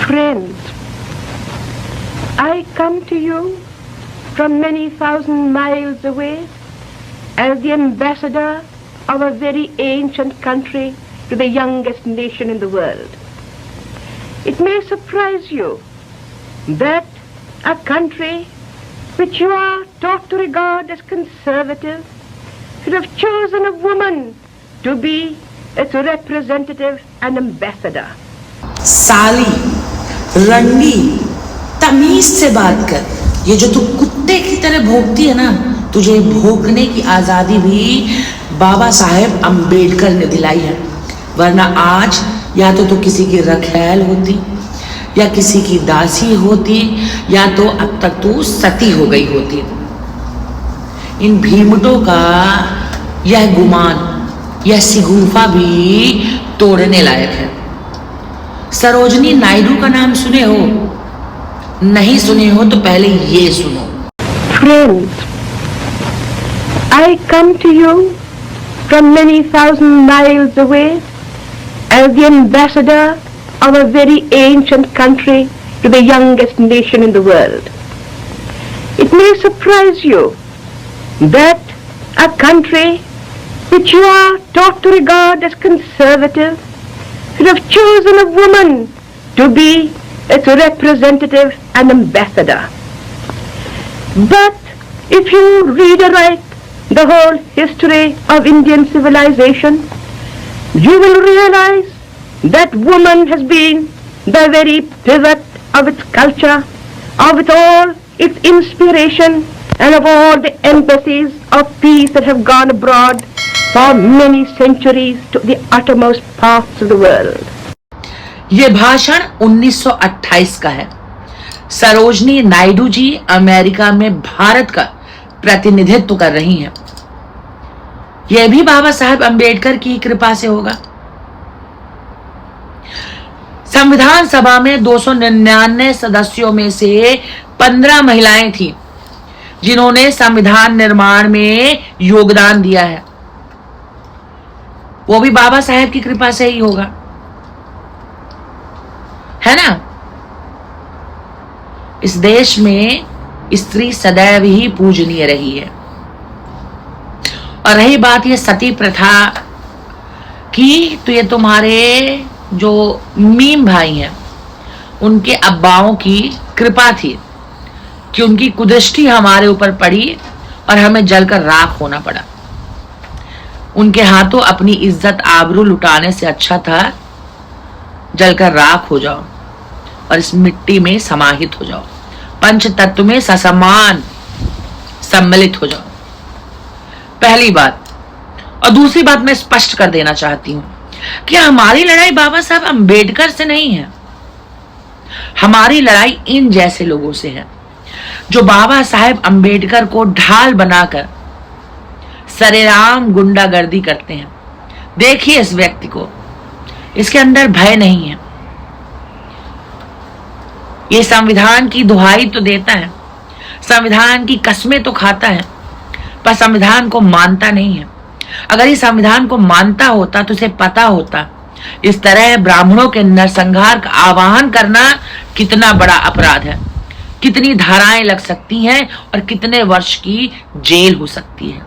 Friends, I come to you from many thousand miles away as the ambassador of a very ancient country to the youngest nation in the world. It may surprise you that a country which you are taught to regard as conservative should have chosen a woman to be its representative and ambassador. साली, रंडी, तमीज से बात कर। ये जो तू कुत्ते की तरह भौंकती है ना, तुझे भौंकने की आज़ादी भी बाबा साहेब अंबेडकर ने दिलाई है। वरना आज या तो तू किसी की रखैल होती, या किसी की दासी होती, या तो अब तक तू सती हो गई होती। इन भीमटों का यह गुमान, यह सिगुफा भी तोड़ने लायक है। सरोजनी नायडू का नाम सुने हो? नहीं सुने हो तो पहले ये सुनो। Friends, I come to you from many thousand miles away as the ambassador of a very ancient country to the youngest nation in the world. It may surprise you that a country which you are taught to regard as conservative should have chosen a woman to be its representative and ambassador. But if you read aright the whole history of Indian civilization, you will realize that woman has been the very pivot of its culture, of its inspiration, and of all the embassies of peace that have gone abroad for many centuries to the uttermost parts of the world. ये भाषण 1928 का है। Sarojini Naidu ji America में भारत का प्रतिनिधित्व कर रही हैं। यह भी बाबा साहेब अंबेडकर की कृपा से होगा। संविधान सभा में 299 सदस्यों में से 15 महिलाएं थीं जिन्होंने संविधान निर्माण में योगदान दिया है। वो भी बाबा साहेब की कृपा से ही होगा, है ना। इस देश में स्त्री सदैव ही पूजनीय रही है। और रही बात ये सती प्रथा की, तो ये तुम्हारे जो मीम भाई हैं उनके अब्बाओं की कृपा थी कि उनकी कुदृष्टि हमारे ऊपर पड़ी और हमें जलकर राख होना पड़ा। उनके हाथों अपनी इज्जत आबरू लुटाने से अच्छा था जलकर राख हो जाओ और इस मिट्टी में समाहित हो जाओ, पंच तत्व में ससमान सम्मिलित हो जाओ। पहली बात। और दूसरी बात मैं स्पष्ट कर देना चाहती हूं कि हमारी लड़ाई बाबा साहब अंबेडकर से नहीं है। हमारी लड़ाई इन जैसे लोगों से है जो बाबा साहेब अंबेडकर को ढाल बनाकर सरेआम गुंडागर्दी करते हैं। देखिए इस व्यक्ति को, इसके अंदर भय नहीं है। ये संविधान की दुहाई तो देता है, संविधान की कसमें तो खाता है, पर संविधान को मानता नहीं है। अगर ये संविधान को मानता होता तो उसे पता होता इस तरह ब्राह्मणों के नरसंहार का आह्वान करना कितना बड़ा अपराध है, कितनी धाराएं लग सकती हैं और कितने वर्ष की जेल हो सकती है।